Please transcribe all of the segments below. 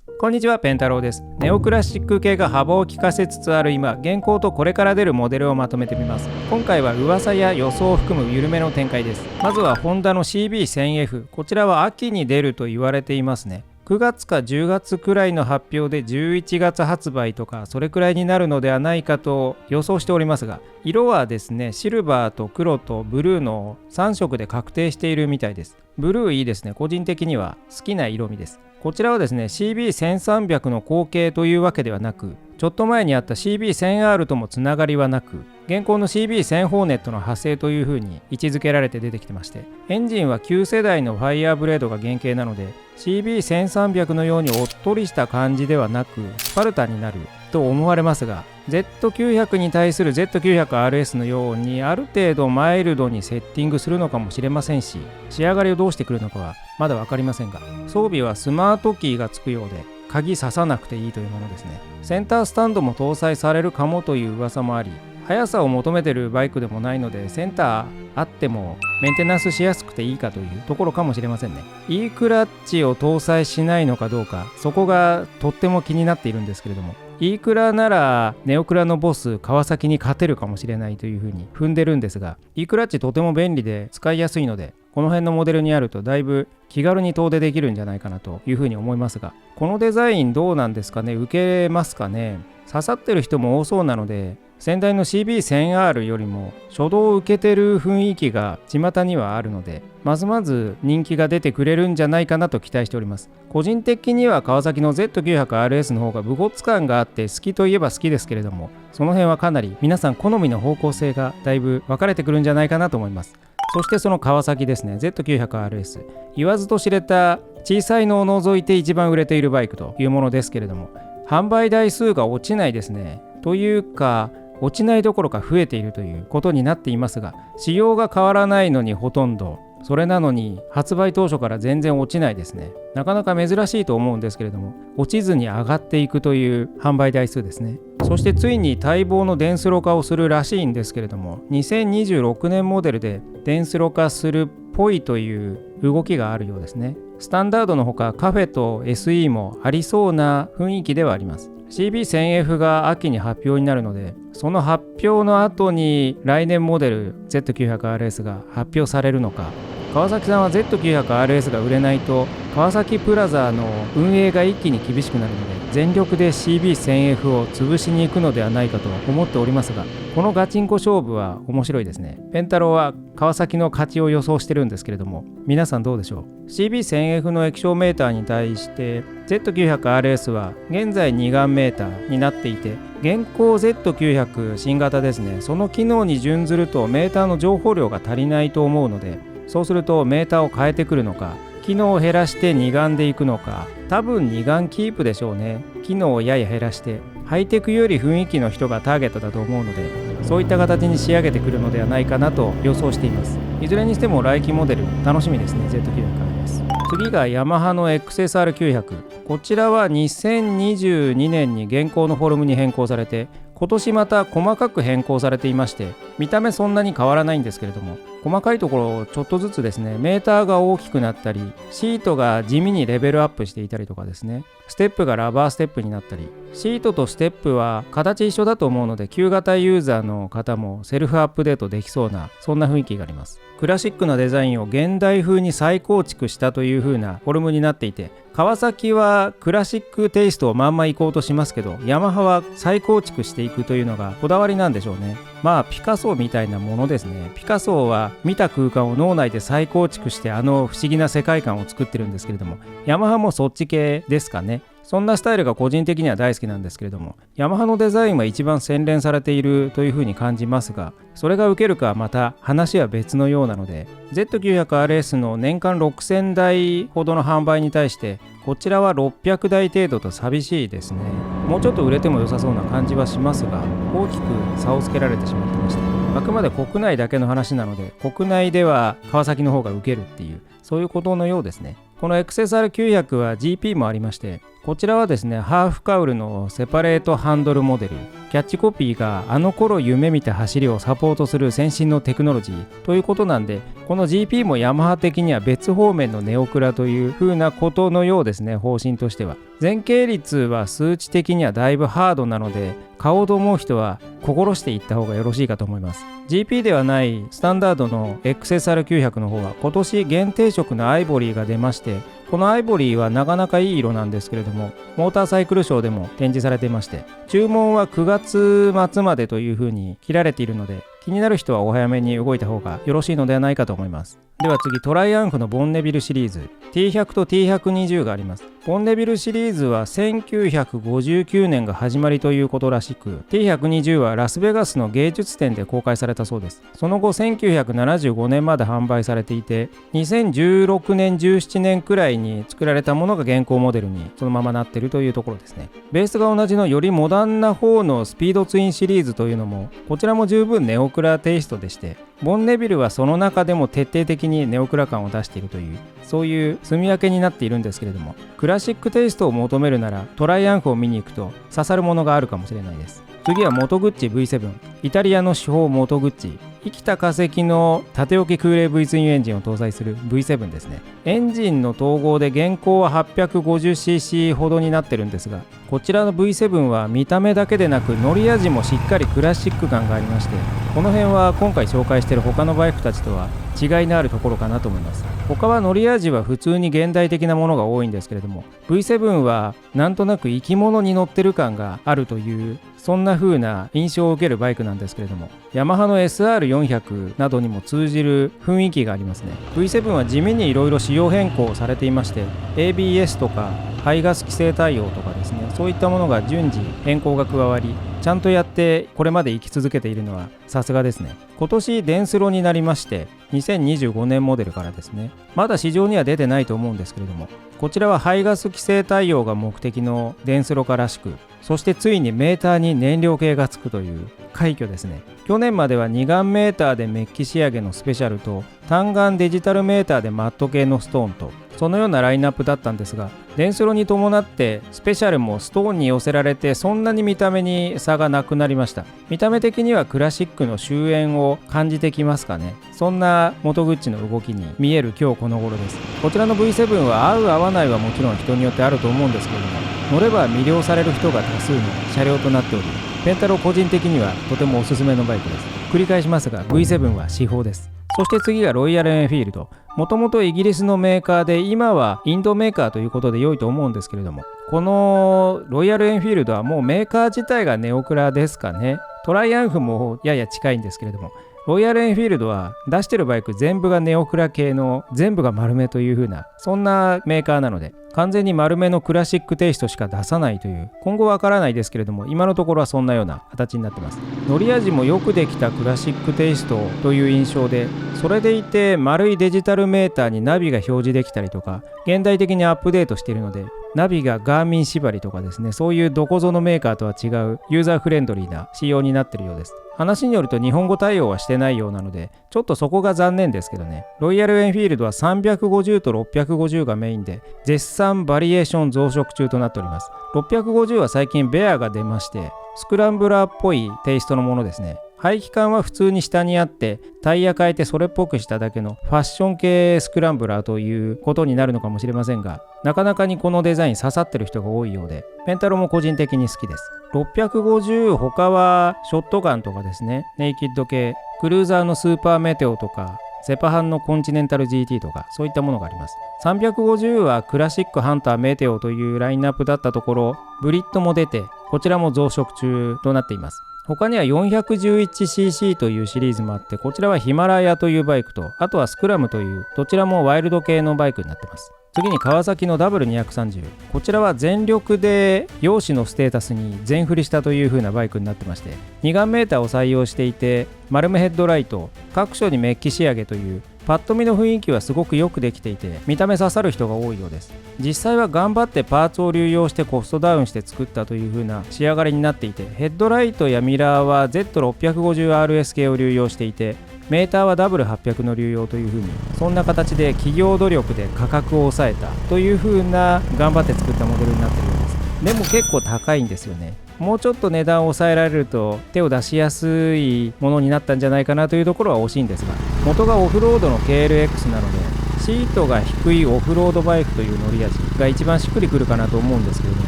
こんにちは、ペンタロウです。ネオクラシック系が幅を利かせつつある今、現行とこれから出るモデルをまとめてみます。今回は噂や予想を含む緩めの展開です。まずはホンダの CB1000F、 こちらは秋に出ると言われていますね。9月か10月くらいの発表で11月発売とかそれくらいになるのではないかと予想しておりますが、色はですね、シルバーと黒とブルーの3色で確定しているみたいです。ブルーいいですね。個人的には好きな色味です。こちらはですね CB1300 の後継というわけではなく、ちょっと前にあった CB1000R ともつながりはなく、現行の CB1000 ホーネットの派生という風に位置づけられて出てきてまして、エンジンは旧世代のファイヤーブレードが原型なので CB1300 のようにおっとりした感じではなくスパルタになると思われますが、 Z900 に対する Z900RS のようにある程度マイルドにセッティングするのかもしれませんし、仕上がりをどうしてくるのかはまだ分かりませんが、装備はスマートキーがつくようで鍵刺さなくていいというものですね。センタースタンドも搭載されるかもという噂もあり、速さを求めてるバイクでもないのでセンターあってもメンテナンスしやすくていいかというところかもしれませんね。E クラッチを搭載しないのかどうか、そこがとっても気になっているんですけれども、E クラならネオクラのボス川崎に勝てるかもしれないというふうに踏んでるんですが、 E クラッチとても便利で使いやすいので、この辺のモデルにあるとだいぶ気軽に遠出できるんじゃないかなというふうに思いますが、このデザインどうなんですかね。受けますかね。刺さってる人も多そうなので、先代の CB1000R よりも初動を受けてる雰囲気が巷にはあるので、ますます人気が出てくれるんじゃないかなと期待しております。個人的には川崎の Z900RS の方が武骨感があって好きといえば好きですけれども、その辺はかなり皆さん好みの方向性がだいぶ分かれてくるんじゃないかなと思います。そしてその川崎ですね、 Z900RS、 言わずと知れた小さいのを除いて一番売れているバイクというものですけれども、販売台数が落ちないですね。というか落ちないどころか増えているということになっていますが、仕様が変わらないのにほとんど、それなのに発売当初から全然落ちないですね。なかなか珍しいと思うんですけれども、落ちずに上がっていくという販売台数ですね。そしてついに待望の電スロ化をするらしいんですけれども、2026年モデルで電スロ化するっぽいという動きがあるようですね。スタンダードのほかカフェと SE もありそうな雰囲気ではあります。CB1000F が秋に発表になるので、その発表の後に来年モデル Z900RS が発表されるのか、川崎さんは Z900RS が売れないと川崎プラザの運営が一気に厳しくなるので、全力で CB1000F を潰しに行くのではないかと思っておりますが、このガチンコ勝負は面白いですね。ペンタロウは川崎の勝ちを予想してるんですけれども、皆さんどうでしょう。 CB1000F の液晶メーターに対して Z900RS は現在2眼メーターになっていて、現行 Z900 新型ですね、その機能に準ずるとメーターの情報量が足りないと思うので、そうするとメーターを変えてくるのか、機能を減らして2眼でいくのか、多分2眼キープでしょうね。機能をやや減らしてハイテクより雰囲気の人がターゲットだと思うので、そういった形に仕上げてくるのではないかなと予想しています。いずれにしても来期モデル楽しみですね。 Z900 です。次がヤマハの XSR900、 こちらは2022年に現行のフォルムに変更されて、今年また細かく変更されていまして、見た目そんなに変わらないんですけれども、細かいところちょっとずつですね、メーターが大きくなったり、シートが地味にレベルアップしていたりとかですね、ステップがラバーステップになったり、シートとステップは形一緒だと思うので、旧型ユーザーの方もセルフアップデートできそうな、そんな雰囲気があります。クラシックなデザインを現代風に再構築したという風なフォルムになっていて、川崎はクラシックテイストをまんま行こうとしますけど、ヤマハは再構築していくというのがこだわりなんでしょうね。まあピカソみたいなものですね。ピカソは見た空間を脳内で再構築して、あの不思議な世界観を作ってるんですけれども、ヤマハもそっち系ですかね。そんなスタイルが個人的には大好きなんですけれども、ヤマハのデザインは一番洗練されているというふうに感じますが、それが受けるかはまた話は別のようなので、 Z900RS の年間6000台ほどの販売に対して、こちらは600台程度と寂しいですね。もうちょっと売れても良さそうな感じはしますが、大きく差をつけられてしまってまして、あくまで国内だけの話なので、国内では川崎の方が受けるっていう、そういうことのようですね。この XSR900 は GP もありまして、こちらはですね、ハーフカウルのセパレートハンドルモデル、キャッチコピーがあの頃夢見た走りをサポートする先進のテクノロジーということなんで、この GP もヤマハ的には別方面のネオクラという風なことのようですね。方針としては前傾率は数値的にはだいぶハードなので、買おうと思う人は心していった方がよろしいかと思います。 GP ではないスタンダードの XSR900 の方は今年限定色のアイボリーが出まして、このアイボリーはなかなかいい色なんですけれども、モーターサイクルショーでも展示されていまして、注文は9月末までというふうに切られているので、気になる人はお早めに動いた方がよろしいのではないかと思います。では次、トライアンフのボンネビルシリーズ T100 と T120 があります。ボンネビルシリーズは1959年が始まりということらしく、 T120 はラスベガスの芸術展で公開されたそうです。その後1975年まで販売されていて、2016年17年くらいに作られたものが現行モデルにそのままなっているというところですね。ベースが同じのよりモダンな方のスピードツインシリーズというのも、こちらも十分ネオクラテイストでして、ボンネビルはその中でも徹底的にネオクラ感を出しているという、そういう住み分けになっているんですけれども、クラシックテイストを求めるならトライアンフを見に行くと刺さるものがあるかもしれないです。次はモトグッチ V7、 イタリアの手法モトグッチ、生きた化石の縦置き空冷 V ツインエンジンを搭載する V7 ですね。エンジンの統合で現行は 850cc ほどになってるんですが、こちらの V7 は見た目だけでなく乗り味もしっかりクラシック感がありまして、この辺は今回紹介している他のバイクたちとは違いのあるところかなと思います。他は乗り味は普通に現代的なものが多いんですけれども、 V7 はなんとなく生き物に乗ってる感があるという、そんな風な印象を受けるバイクなんですけれども、ヤマハの SR400 などにも通じる雰囲気がありますね。 V7 は地味にいろいろ仕様変更されていまして、 ABS とか排ガス規制対応とかですね、そういったものが順次変更が加わり、ちゃんとやってこれまで生き続けているのはさすがですね。今年電スロになりまして、2025年モデルからですね。まだ市場には出てないと思うんですけれども、こちらは排ガス規制対応が目的の電スロ化らしく、そしてついにメーターに燃料系がつくという快挙ですね。去年までは二眼メーターでメッキ仕上げのスペシャルと、単眼デジタルメーターでマット系のストーンと、そのようなラインナップだったんですが、電スロに伴ってスペシャルもストーンに寄せられて、そんなに見た目に差がなくなりました。見た目的にはクラシックの終焉を感じてきますかね。そんなモトグッチの動きに見える今日この頃です。こちらの V7 は合う合わないはもちろん人によってあると思うんですけれども、乗れば魅了される人が多数の車両となっており、ペンタロ個人的にはとてもおすすめのバイクです。繰り返しますが V7 は至宝です。そして次がロイヤルエンフィールド。もともとイギリスのメーカーで、今はインドメーカーということで良いと思うんですけれども、このロイヤルエンフィールドはもうメーカー自体がネオクラですかね。トライアンフもやや近いんですけれども、ロイヤルエンフィールドは出してるバイク全部がネオクラ系の、全部が丸めという風な、そんなメーカーなので、完全に丸めのクラシックテイストしか出さないという、今後わからないですけれども、今のところはそんなような形になってます。乗り味もよくできたクラシックテイストという印象で、それでいて丸いデジタルメーターにナビが表示できたりとか、現代的にアップデートしているので、ナビがガーミン縛りとかですね、そういうどこぞのメーカーとは違うユーザーフレンドリーな仕様になっているようです。話によると日本語対応はしてないようなので、ちょっとそこが残念ですけどね。ロイヤルエンフィールドは350と650がメインで、絶賛バリエーション増殖中となっております。650は最近ベアが出まして、スクランブラーっぽいテイストのものですね。排気管は普通に下にあって、タイヤ変えてそれっぽくしただけのファッション系スクランブラーということになるのかもしれませんが、なかなかにこのデザイン刺さってる人が多いようで、ペンタロも個人的に好きです。650、他はショットガンとかですね、ネイキッド系、クルーザーのスーパーメテオとか、セパハンのコンチネンタル GT とか、そういったものがあります。350はクラシックハンターメテオというラインナップだったところ、ブリッドも出て、こちらも増殖中となっています。他には 411cc というシリーズもあって、こちらはヒマラヤというバイクと、あとはスクラムという、どちらもワイルド系のバイクになっています。次に川崎の W230。こちらは全力で陽子のステータスに全振りしたという風なバイクになってまして、二眼メーターを採用していて、丸めヘッドライト、各所にメッキ仕上げという、パッと見の雰囲気はすごくよくできていて、見た目刺さる人が多いようです。実際は頑張ってパーツを流用してコストダウンして作ったという風な仕上がりになっていて、ヘッドライトやミラーは Z650RS 系を流用していて、メーターは W800 の流用というふうに、そんな形で企業努力で価格を抑えたというふうな頑張って作ったモデルになっているようです。でも結構高いんですよね。もうちょっと値段を抑えられると手を出しやすいものになったんじゃないかなというところは惜しいんですが、元がオフロードの KLX なのでシートが低いオフロードバイクという乗り味が一番しっくりくるかなと思うんですけれども、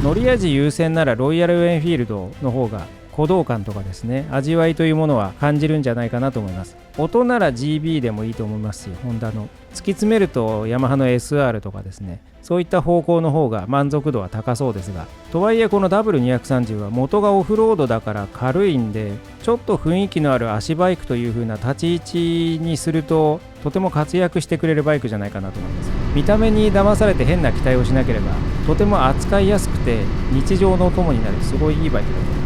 乗り味優先ならロイヤルエンフィールドの方が鼓動感とかですね、味わいというものは感じるんじゃないかなと思います。音なら GB でもいいと思いますし、ホンダの突き詰めるとヤマハの SR とかですね、そういった方向の方が満足度は高そうですが、とはいえこの W230 は元がオフロードだから軽いんで、ちょっと雰囲気のある足バイクという風な立ち位置にするととても活躍してくれるバイクじゃないかなと思います。見た目に騙されて変な期待をしなければとても扱いやすくて日常のお供になるすごいいいバイクだと思います。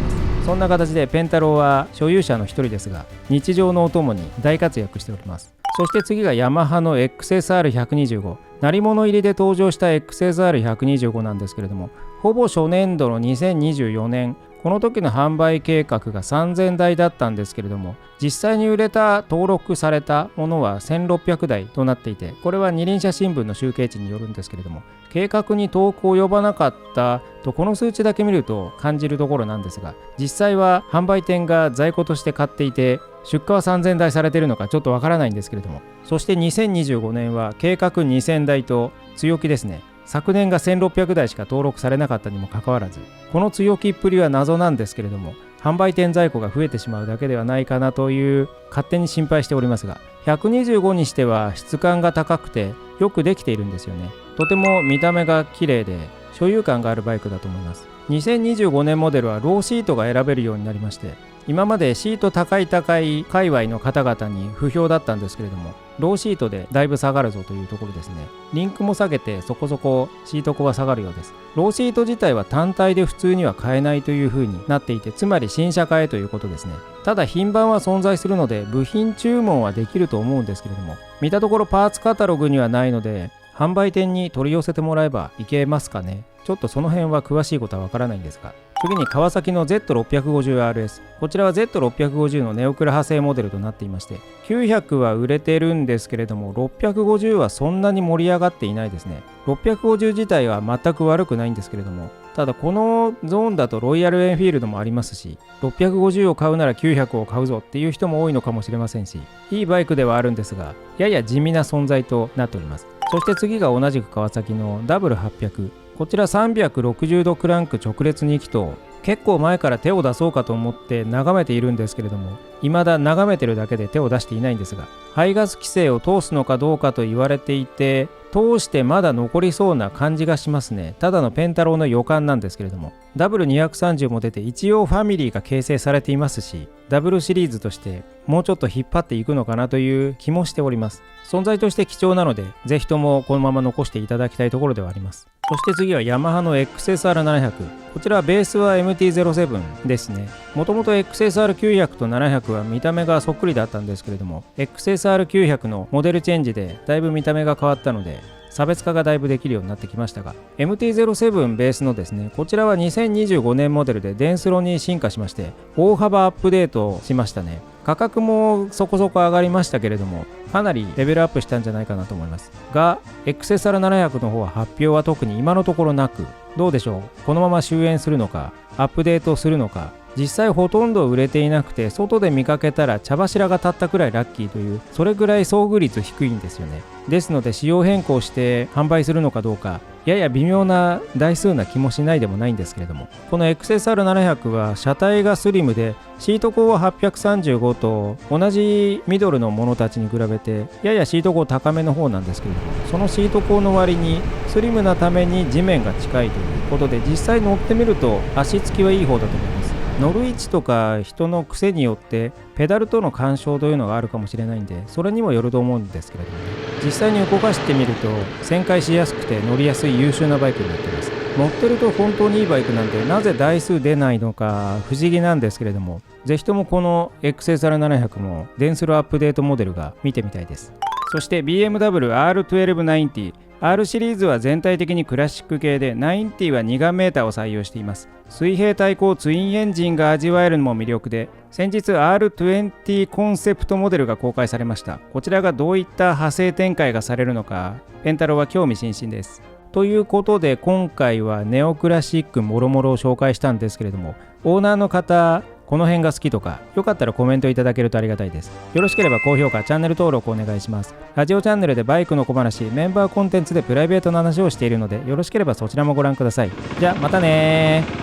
そんな形でペンタローは所有者の一人ですが、日常のお供に大活躍しております。そして次がヤマハの XSR125、 鳴り物入りで登場した XSR125 なんですけれども、ほぼ初年度の2024年、この時の販売計画が3000台だったんですけれども、実際に売れた登録されたものは1600台となっていて、これは二輪車新聞の集計値によるんですけれども、計画に遠く及ばなかったとこの数値だけ見ると感じるところなんですが、実際は販売店が在庫として買っていて出荷は3000台されているのかちょっとわからないんですけれども、そして2025年は計画2000台と強気ですね。昨年が1600台しか登録されなかったにもかかわらず、この強気っぷりは謎なんですけれども、販売店在庫が増えてしまうだけではないかなという勝手に心配しておりますが、125にしては質感が高くてよくできているんですよね。とても見た目が綺麗で所有感があるバイクだと思います。2025年モデルはローシートが選べるようになりまして、今までシート高い界隈の方々に不評だったんですけれども、ローシートでだいぶ下がるぞというところですね。リンクも下げてそこそこシート高は下がるようです。ローシート自体は単体で普通には買えないという風になっていて、つまり新車買えということですね。ただ品番は存在するので部品注文はできると思うんですけれども、見たところパーツカタログにはないので販売店に取り寄せてもらえばいけますかね。ちょっとその辺は詳しいことはわからないんですが、次に川崎の Z650RS、 こちらは Z650 のネオクラ派生モデルとなっていまして、900は売れてるんですけれども650はそんなに盛り上がっていないですね。650自体は全く悪くないんですけれども、ただこのゾーンだとロイヤルエンフィールドもありますし、650を買うなら900を買うぞっていう人も多いのかもしれませんし、いいバイクではあるんですがやや地味な存在となっております。そして次が同じく川崎の W800、こちら360度クランク直列2気筒、結構前から手を出そうかと思って眺めているんですけれども、未だ眺めてるだけで手を出していないんですが、排ガス規制を通すのかどうかと言われていて、通してまだ残りそうな感じがしますね。ただのペンタローの予感なんですけれども、 W230 も出て一応ファミリーが形成されていますし、ダブルシリーズとしてもうちょっと引っ張っていくのかなという気もしております。存在として貴重なのでぜひともこのまま残していただきたいところではあります。そして次はヤマハの XSR700、 こちらベースは MT-07 ですね。もともと XSR900 と700は見た目がそっくりだったんですけれども、 XSR900 のモデルチェンジでだいぶ見た目が変わったので差別化がだいぶできるようになってきましたが、 MT-07 ベースのですね、こちらは2025年モデルでデンスロに進化しまして大幅アップデートしましたね。価格もそこそこ上がりましたけれども、かなりレベルアップしたんじゃないかなと思いますが、 XSR700 の方は発表は特に今のところなく、どうでしょう、このまま終焉するのかアップデートするのか。実際ほとんど売れていなくて、外で見かけたら茶柱が立ったくらいラッキーという、それぐらい遭遇率低いんですよね。ですので仕様変更して販売するのかどうか、やや微妙な台数な気もしないでもないんですけれども、この XSR700 は車体がスリムでシート高は835と同じミドルのものたちに比べてややシート高高めの方なんですけれども、そのシート高の割にスリムなために地面が近いということで、実際乗ってみると足つきはいい方だと思います。乗る位置とか人の癖によってペダルとの干渉というのがあるかもしれないんで、それにもよると思うんですけれどもね、実際に動かしてみると旋回しやすくて乗りやすい優秀なバイクになっています。乗ってると本当にいいバイクなんで、なぜ台数出ないのか不思議なんですけれども、ぜひともこの XSR700 もデンスロアップデートモデルが見てみたいです。そして BMW R1290 R シリーズは全体的にクラシック系で、90は2眼メーターを採用しています。水平対向ツインエンジンが味わえるのも魅力で、先日 R20 コンセプトモデルが公開されました。こちらがどういった派生展開がされるのか、ペンタロウは興味津々です。ということで今回はネオクラシックもろもろを紹介したんですけれども、オーナーの方、この辺が好きとか、よかったらコメントいただけるとありがたいです。よろしければ高評価、チャンネル登録お願いします。ラジオチャンネルでバイクの小話、メンバーコンテンツでプライベートな話をしているので、よろしければそちらもご覧ください。じゃあまたねー。